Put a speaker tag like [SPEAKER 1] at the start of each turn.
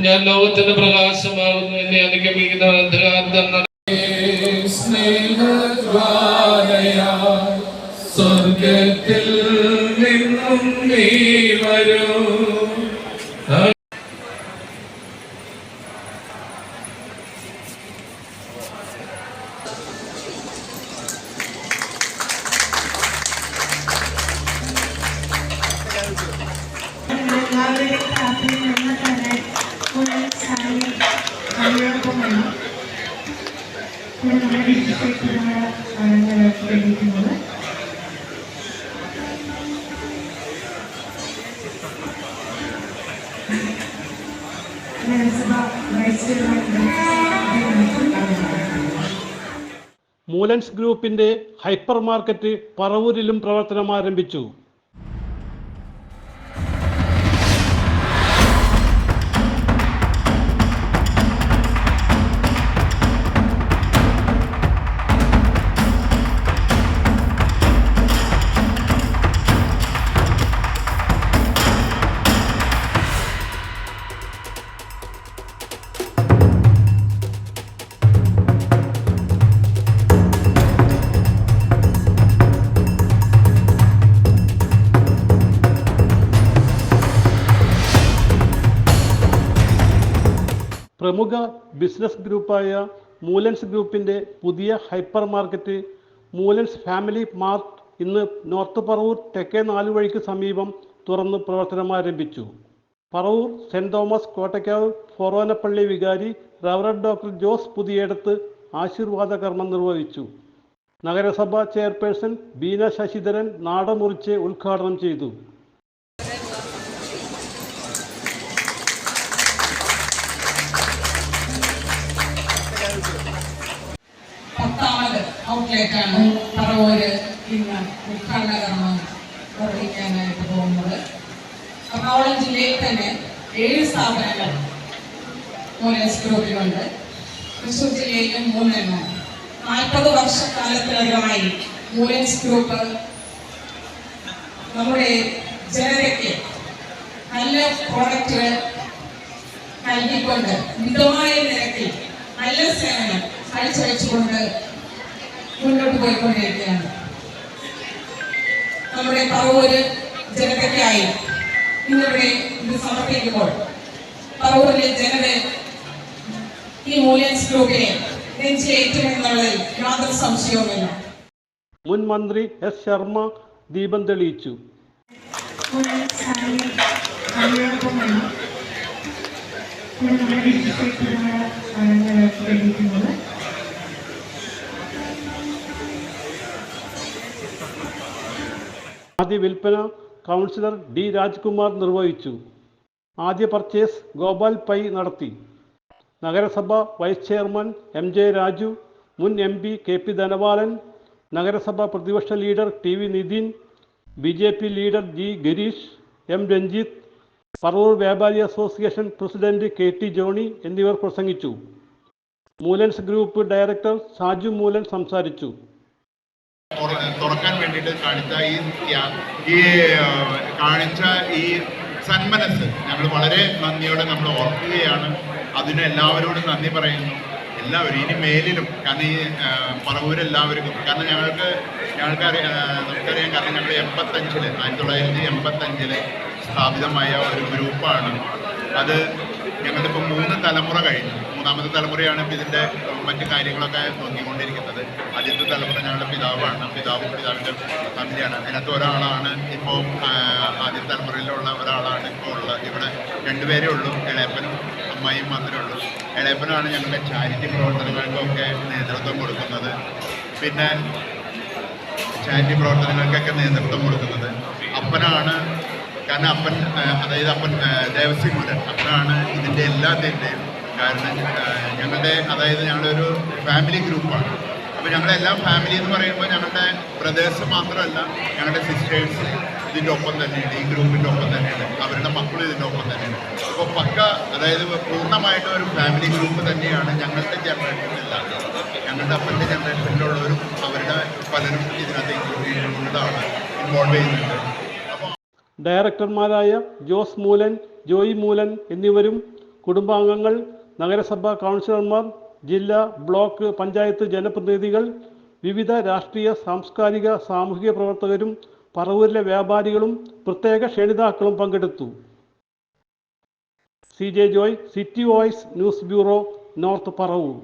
[SPEAKER 1] ഞാൻ ലോകത്തിന്റെ പ്രകാശമാകുന്നു. എന്നെ അനുഗമിക്കുന്ന അന്ധകാരം സ്വർഗത്തിൽ നിന്നും നീ വരൂ.
[SPEAKER 2] മൂലൻസ് ഗ്രൂപ്പിന്റെ ഹൈപ്പർ മാർക്കറ്റ് പറവൂരിലും പ്രവർത്തനം ആരംഭിച്ചു. പ്രമുഖ ബിസിനസ് ഗ്രൂപ്പായ മൂലൻസ് ഗ്രൂപ്പിൻ്റെ പുതിയ hyper market Moolans family mart ഇന്ന് നോർത്ത് പറവൂർ തെക്കേ നാലുവഴിക്ക് സമീപം തുറന്ന് പ്രവർത്തനം ആരംഭിച്ചു. പറവൂർ സെൻറ് തോമസ് കോട്ടയ്ക്കാവ് ഫൊറോനപ്പള്ളി വികാരി റവറൻഡ് ഡോക്ടർ ജോസ് പുതിയേടത്ത് ആശീർവാദ കർമ്മം നിർവഹിച്ചു. നഗരസഭാ ചെയർപേഴ്സൺ ബീന ശശിധരൻ നാടമുറിച്ച് ഉദ്ഘാടനം ചെയ്തു.
[SPEAKER 3] ഔട്ട്ലെറ്റാണ് പറവൂര് ഇന്ന് ഉദ്ഘാടന കർമ്മം നിർവഹിക്കാനായിട്ട് പോകുന്നത്. എറണാകുളം ജില്ലയിൽ തന്നെ 7 സ്ഥാപനങ്ങൾ മൂലൻസ് ഗ്രൂപ്പിലുണ്ട്. തൃശ്ശൂർ ജില്ലയിലും 3 എണ്ണം. 40 വർഷക്കാലത്തിലധികമായി മൂലൻസ് ഗ്രൂപ്പ് നമ്മുടെ ജനതയ്ക്ക് നല്ല പ്രോഡക്റ്റുകൾ നൽകിക്കൊണ്ട് മിതമായ നിരക്കിൽ നല്ല സേവനം കാഴ്ചവെച്ചുകൊണ്ട് മുന്നോട്ട് പോയിക്കൊണ്ടിരിക്കുകയാണ്. നമ്മുടെ പറവൂര് ജനതയ്ക്കായി ഇന്നിവിടെ ഇത് സമർപ്പിക്കുമ്പോൾ പറവൂരിലെ ജനത ഈ മൂലൻസ് ഗ്രൂപ്പിനെ നെഞ്ചിലേറ്റുമെന്നുള്ളതിൽ യാതൊരു സംശയവുമില്ല.
[SPEAKER 2] മുൻ മന്ത്രി എസ് ശർമ്മ ദീപം തെളിയിച്ചു. ആദ്യ വിൽപ്പന കൗൺസിലർ ഡി രാജ്കുമാർ നിർവഹിച്ചു. ആദ്യ പർച്ചേസ് ഗോപാൽ പൈ നടത്തി. നഗരസഭ vice chairman M J Raju, മുൻ MP കെ പി ധനപാലൻ, നഗരസഭ പ്രതിപക്ഷ leader TV Nithin, BJP leader G Girish, M Ranjith, Paravur വ്യാപാരി അസോസിയേഷൻ പ്രസിഡന്റ് KT ജോണി എന്നിവർ പ്രസംഗിച്ചു. മൂലൻസ് ഗ്രൂപ്പ് ഡയറക്ടർ സാജു മൂലൻ സംസാരിച്ചു.
[SPEAKER 4] തുറക്കാൻ വേണ്ടിയിട്ട് കാണിച്ച ഈ സന്മനസ് ഞങ്ങൾ വളരെ നന്ദിയോടെ നമ്മൾ ഓർക്കുകയാണ്. അതിന് എല്ലാവരോടും നന്ദി പറയുന്നു. എല്ലാവരും ഇനി മേലിലും, കാരണം ഈ പറവൂരെല്ലാവർക്കും, കാരണം നമുക്കറിയാം, കാരണം ഞങ്ങൾ 1985 സ്ഥാപിതമായ ഒരു ഗ്രൂപ്പാണ്. അത് ഞങ്ങളിപ്പോൾ 3 തലമുറ കഴിഞ്ഞു. 3ാമത്തെ തലമുറയാണ് ഇപ്പോൾ ഇതിൻ്റെ മറ്റു കാര്യങ്ങളൊക്കെ നോക്കിക്കൊണ്ടിരിക്കുന്നത്. ആദ്യത്തെ തലമുറ ഞങ്ങളുടെ പിതാവാണ്. പിതാവിൻ്റെ ഫാമിലിയാണ്. അതിനകത്ത് ഒരാളാണ് ഇപ്പോൾ ആദ്യത്തെ തലമുറയിലുള്ള ഒരാളാണ് ഇപ്പോൾ ഉള്ളത്. ഇവിടെ 2 പേരേ ഉള്ളൂ, ഇളയപ്പനും അമ്മായിയും മാത്രമേ ഉള്ളൂ. ഇളയപ്പനാണ് ഞങ്ങളുടെ ചാരിറ്റി പ്രവർത്തനങ്ങൾക്കൊക്കെ നേതൃത്വം കൊടുക്കുന്നത്. പിന്നെ ചാരിറ്റി പ്രവർത്തനങ്ങൾക്കൊക്കെ നേതൃത്വം കൊടുക്കുന്നത് അപ്പനാണ്. കാരണം അപ്പൻ ദേവസ്വം മൂലൻ അപ്പനാണ് ഇതിൻ്റെ എല്ലാത്തിൻ്റെയും കാരണം. ഞങ്ങളൊരു ഫാമിലി ഗ്രൂപ്പാണ്. അപ്പോൾ ഞങ്ങളെല്ലാം ഫാമിലി എന്ന് പറയുമ്പോൾ ഞങ്ങളുടെ ബ്രദേഴ്സ് മാത്രമല്ല, ഞങ്ങളുടെ സിസ്റ്റേഴ്സ് ഇതിൻ്റെ ഒപ്പം തന്നെയുണ്ട്, ഈ ഗ്രൂപ്പിൻ്റെ ഒപ്പം തന്നെയുണ്ട്, അവരുടെ മക്കളും ഇതിൻ്റെ ഒപ്പം തന്നെയുണ്ട്. അപ്പോൾ പൂർണ്ണമായിട്ടും ഒരു ഫാമിലി ഗ്രൂപ്പ് തന്നെയാണ് ഞങ്ങളുടെ ജനറേഷനിലെല്ലാം. ഞങ്ങളുടെ അപ്പൻ്റെ ജനറേഷനിലുള്ളവരും അവരുടെ പലരും ഇതിനകത്ത് ഇൻവോൾവ് ചെയ്യുന്നുണ്ട്.
[SPEAKER 2] ഡയറക്ടർമാരായ ജോസ് മൂലൻ, ജോയി മൂലൻ എന്നിവരും കുടുംബാംഗങ്ങൾ, നഗരസഭാ കൗൺസിലർമാർ, ജില്ലാ, ബ്ലോക്ക്, പഞ്ചായത്ത് ജനപ്രതിനിധികൾ, വിവിധ രാഷ്ട്രീയ, സാംസ്കാരിക, സാമൂഹിക പ്രവർത്തകരും പറവൂരിലെ വ്യാപാരികളും പ്രത്യേക ക്ഷണിതാക്കളും പങ്കെടുത്തു. CJ Joy, city voice news bureau, north Paravur.